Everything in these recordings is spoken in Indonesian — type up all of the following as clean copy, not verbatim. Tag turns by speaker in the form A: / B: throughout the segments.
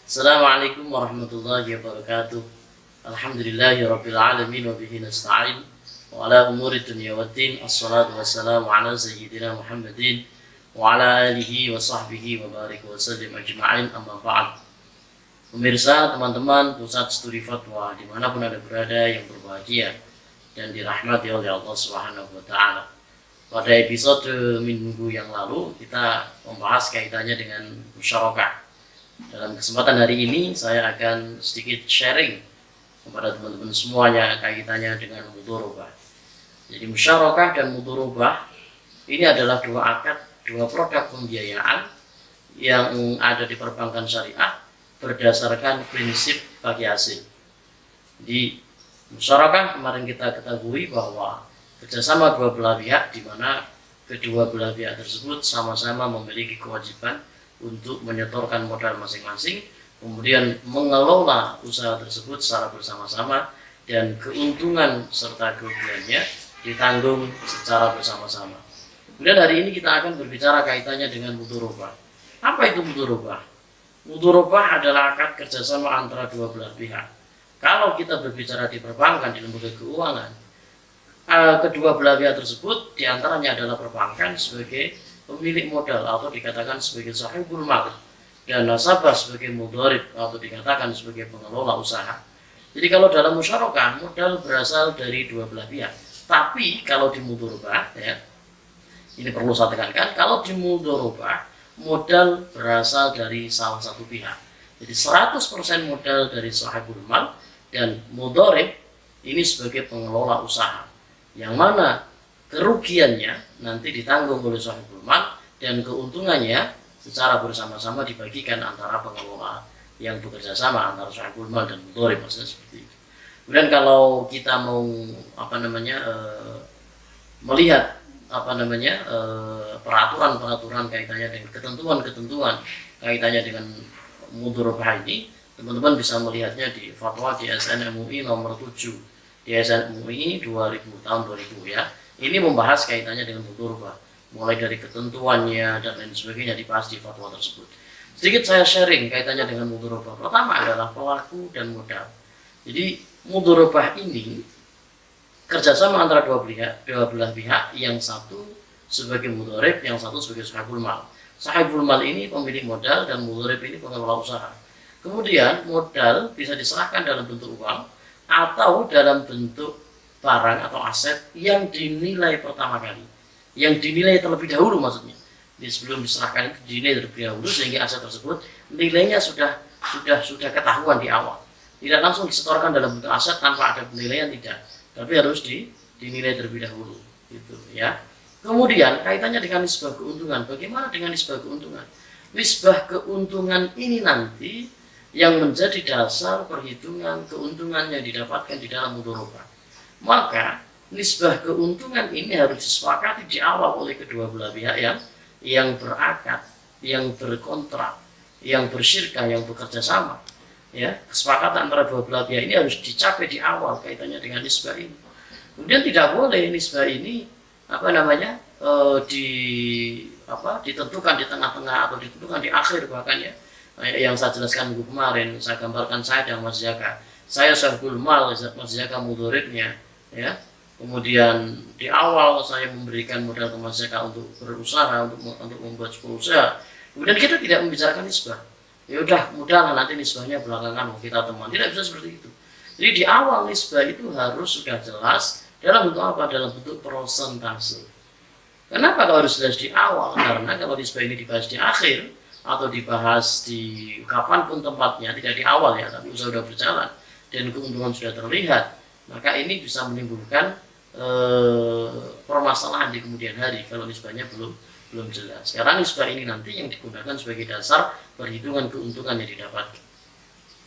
A: Assalamualaikum warahmatullahi wabarakatuh. Alhamdulillahirabbil alamin wa bihi nasta'in wa ala umuri dunya waddin. Assalatu wassalamu ala sayyidina Muhammadin wa ala alihi wa sahbihi wa barik wa sallim ajma'in, amma ba'd. Pemirsa, teman-teman pusat studi fatwa dimanapun Anda berada yang berbahagia dan dirahmati oleh Allah Subhanahu wa taala. Pada episode minggu yang lalu kita membahas kaitannya dengan musyarakah. Dalam kesempatan hari ini saya akan sedikit sharing kepada teman-teman semuanya kaitannya dengan mudharabah. Jadi musyarakah dan mudharabah ini adalah dua akad, dua produk pembiayaan yang ada di perbankan syariah berdasarkan prinsip bagi hasil. Di musyarakah kemarin kita ketahui bahwa kerjasama dua belah pihak, di mana kedua belah pihak tersebut sama-sama memiliki kewajiban untuk menyetorkan modal masing-masing, kemudian mengelola usaha tersebut secara bersama-sama, dan keuntungan serta kerugiannya ditanggung secara bersama-sama. Kemudian hari ini kita akan berbicara kaitannya dengan mudharabah. Apa itu mudharabah? Mudharabah adalah akad kerjasama antara dua belah pihak. Kalau kita berbicara di perbankan, di lembaga keuangan, kedua belah pihak tersebut diantaranya adalah perbankan sebagai pemilik modal atau dikatakan sebagai sahibul mal, dan nasabah sebagai mudharib atau dikatakan sebagai pengelola usaha. Jadi kalau dalam musyarakah modal berasal dari dua belah pihak. Tapi kalau di mudharabah, ya, ini perlu saya tekankan, kalau di mudharabah modal berasal dari salah satu pihak. Jadi 100% modal dari sahibul mal, dan mudharib ini sebagai pengelola usaha, yang mana kerugiannya nanti ditanggung oleh sahibul mal dan keuntungannya secara bersama-sama dibagikan antara pengelola yang bekerja sama antara sahibul mal dan mudharib, maksudnya seperti itu. Kemudian kalau kita mau melihat peraturan-peraturan kaitannya dengan ketentuan-ketentuan kaitannya dengan mudharabah ini, teman-teman bisa melihatnya di fatwa DSN MUI nomor 7 DSN MUI 2000 tahun 2000, ya. Ini membahas kaitannya dengan mudharabah, mulai dari ketentuannya dan lain sebagainya dibahas di fatwa tersebut. Sedikit saya sharing kaitannya dengan mudharabah. Pertama adalah pelaku dan modal. Jadi mudharabah ini kerjasama antara dua belah pihak, yang satu sebagai mudharib, yang satu sebagai sahibul mal. Sahibul mal ini pemilik modal dan mudharib ini pengelola usaha. Kemudian modal bisa diserahkan dalam bentuk uang atau dalam bentuk barang atau aset yang dinilai pertama kali, yang dinilai terlebih dahulu, maksudnya di sebelum diserahkan itu dinilai terlebih dahulu, sehingga aset tersebut nilainya sudah ketahuan di awal, tidak langsung disetorkan dalam bentuk aset tanpa ada penilaian, tidak, tapi harus dinilai terlebih dahulu, gitu, ya. Kemudian kaitannya dengan nisbah keuntungan. Bagaimana dengan nisbah keuntungan? Nisbah keuntungan ini nanti yang menjadi dasar perhitungan keuntungan yang didapatkan di dalam mudharabah. Maka nisbah keuntungan ini harus disepakati di awal oleh kedua belah pihak yang berakad, yang berkontrak, yang bersyirkah, yang bekerja sama. Ya, kesepakatan antara dua belah pihak ini harus dicapai di awal kaitannya dengan nisbah ini. Kemudian tidak boleh nisbah ini ditentukan di tengah-tengah atau ditentukan di akhir, bahkan, ya. Yang saya jelaskan minggu kemarin, saya gambarkan saya dan Mas Jaka. Saya sahibul mal, Mas Jaka mudharibnya, ya. Kemudian di awal saya memberikan modal ke Mas Jaka untuk berusaha, untuk membuat sebuah usaha. Kemudian kita tidak membicarakan nisbah. Ya udah, mudah nanti nisbahnya belakangan, kita teman. Tidak bisa seperti itu. Jadi di awal nisbah itu harus sudah jelas dalam bentuk apa? Dalam bentuk persentase. Kenapa kalau harus jelas di awal? Karena kalau nisbah ini dibahas di akhir atau dibahas di kapanpun tempatnya, tidak di awal, ya, tapi usaha sudah berjalan dan keuntungan sudah terlihat, maka ini bisa menimbulkan permasalahan di kemudian hari kalau nisbahnya belum jelas. Karena nisbah ini nanti yang digunakan sebagai dasar perhitungan keuntungan yang didapatkan.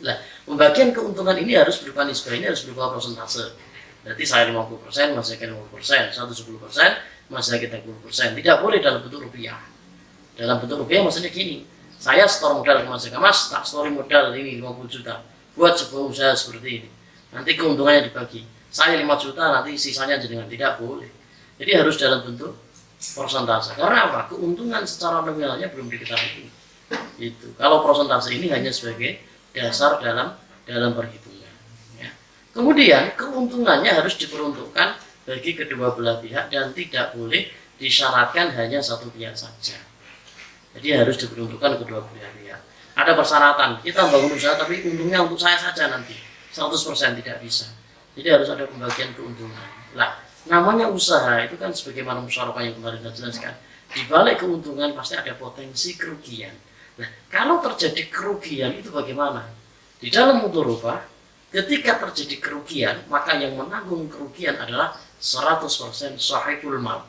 A: Nah, pembagian keuntungan ini harus berupa nisbah, ini harus berupa persentase. Berarti saya 50%, Mas Zaki 50%, 10%, Mas Zaki 30%. Tidak boleh dalam bentuk rupiah. Dalam bentuk rupiah maksudnya gini, saya setor modal ke Mas Jaka, Mas tak setor modal ini 50 juta buat sebuah usaha seperti ini, nanti keuntungannya dibagi, saya 5 juta, nanti sisanya jenengan. Tidak boleh. Jadi harus dalam bentuk persentase. Karena apa? Keuntungan secara nominalnya belum diketahui. Itu. Kalau persentase ini hanya sebagai dasar dalam perhitungan. Ya. Kemudian keuntungannya harus diperuntukkan bagi kedua belah pihak dan tidak boleh disyaratkan hanya satu pihak saja. Jadi harus diperuntukkan kedua belah pihak. Ada persyaratan, kita bangun usaha tapi untungnya untuk saya saja nanti 100% tidak bisa. Jadi harus ada pembagian keuntungan. Nah, namanya usaha itu kan sebagaimana musyawarah yang kemarin saya jelaskan. Di balik keuntungan pasti ada potensi kerugian. Nah, kalau terjadi kerugian itu bagaimana? Di dalam mudharabah, ketika terjadi kerugian, maka yang menanggung kerugian adalah 100% sahibul mal.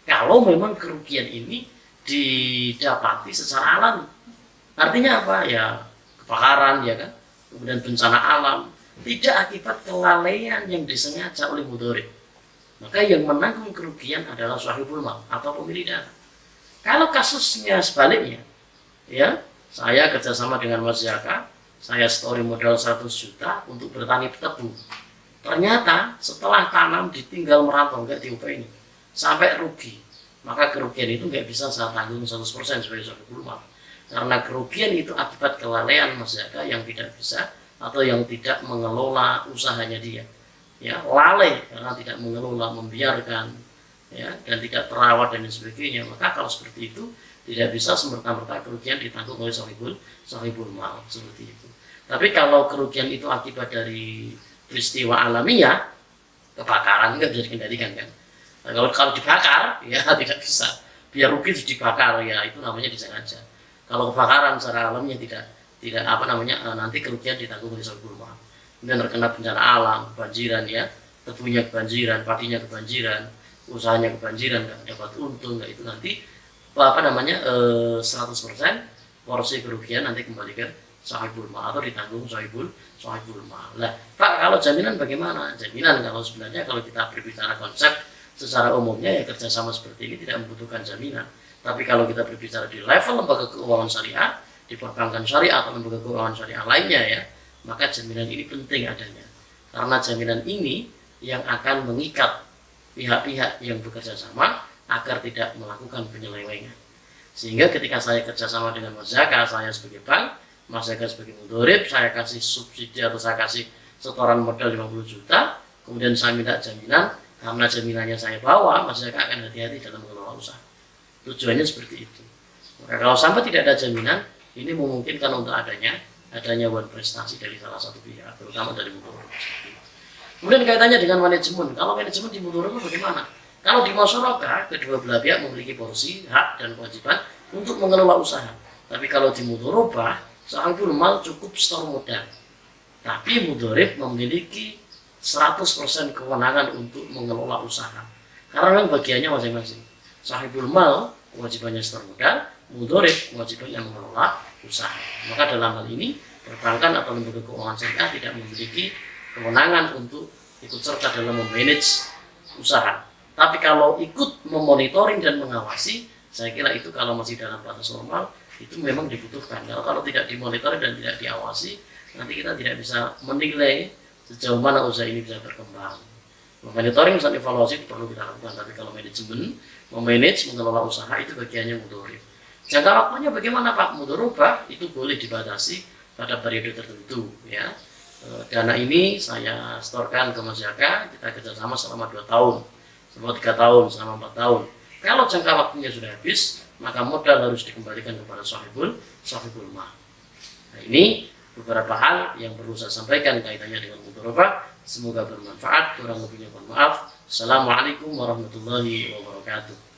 A: Kalau memang kerugian ini didapati secara alami. Artinya apa? Ya, kebakaran, ya kan? Kemudian bencana alam, tidak akibat kelalaian yang disengaja oleh mudharib. Maka yang menanggung kerugian adalah sahibul mal atau pemilik dana. Kalau kasusnya sebaliknya, ya, saya kerjasama dengan Mas Jaka, saya story modal 100 juta untuk bertani tebu. Ternyata setelah tanam ditinggal merantau, nggak diupaini, sampai rugi. Maka kerugian itu nggak bisa saya tanggung 100% sebagai sahibul mal. Karena kerugian itu akibat kelalaian Mas Jaka yang tidak bisa atau yang tidak mengelola usahanya dia. Ya, lalai karena tidak mengelola, membiarkan, ya, dan tidak terawat dan sebagainya. Maka kalau seperti itu tidak bisa semerta-merta kerugian ditanggung oleh sahibul mal seperti itu. Tapi kalau kerugian itu akibat dari peristiwa alamiah, kebakaran nggak bisa dikendalikan kan. Nah, kalau dibakar ya tidak bisa. Biar rugi itu dibakar ya itu namanya disengaja. Kalau kebakaran secara alamnya tidak apa namanya nanti kerugian ditanggung oleh sahibul mal. Kemudian terkena bencana alam, kebanjiran ya, tebunya kebanjiran, padinya kebanjiran, usahanya kebanjiran nggak dapat untung, nggak itu nanti 100% porsi kerugian nanti kembali ke sahibul mal atau ditanggung sahibul mal. Nah, Pak, kalau jaminan bagaimana? Jaminan kalau sebenarnya kalau kita berbicara konsep secara umumnya ya kerjasama seperti ini tidak membutuhkan jaminan. Tapi kalau kita berbicara di level lembaga keuangan syariah, di perbankan syariah atau lembaga keuangan syariah lainnya ya, maka jaminan ini penting adanya. Karena jaminan ini yang akan mengikat pihak-pihak yang bekerja sama agar tidak melakukan penyelewengan. Sehingga ketika saya kerjasama dengan Mas Jaka, saya sebagai bank, Mas Jaka sebagai mudharib, saya kasih subsidi atau saya kasih setoran modal 50 juta, kemudian saya minta jaminan, karena jaminannya saya bawa, Mas Jaka akan hati-hati dalam mengelola usaha. Tujuannya seperti itu. Maka kalau sampai tidak ada jaminan, ini memungkinkan untuk adanya one prestasi dari salah satu pihak, terutama dari mudharib. Kemudian kaitannya dengan manajemen. Kalau manajemen di mudharib bagaimana? Kalau di masyarakat, kedua belah pihak memiliki porsi, hak, dan kewajiban untuk mengelola usaha. Tapi kalau di mudharabah, sahibul mal cukup setor modal. Tapi mudharib memiliki 100% kewenangan untuk mengelola usaha. Karena memang bagiannya masing-masing. Sahibul mal kewajibannya setor modal, mudharib kewajibannya mengelola usaha. Maka dalam hal ini, perbankan atau lembaga keuangan syariah tidak memiliki kewenangan untuk ikut serta dalam memanage usaha. Tapi kalau ikut memonitoring dan mengawasi, saya kira itu kalau masih dalam batas normal, itu memang dibutuhkan. Kalau tidak dimonitoring dan tidak diawasi, nanti kita tidak bisa menilai sejauh mana usaha ini bisa berkembang. Monitoring dan evaluasi perlu kita lakukan, tapi kalau manajemen, memanage, mengelola usaha itu bagiannya mudharib. Jangka waktunya bagaimana Pak? Mudharabah itu boleh dibatasi pada periode tertentu. Ya. Dana ini saya setorkan ke Mas Jaka, kita kerjasama selama 2 tahun. Selama 3 tahun, selama 4 tahun. Kalau jangka waktunya sudah habis, maka modal harus dikembalikan kepada sahibul mal. Nah, ini beberapa hal yang perlu saya sampaikan kaitannya dengan mudharabah. Semoga bermanfaat. Kurang lebihnya mohon maaf. Assalamualaikum warahmatullahi wabarakatuh.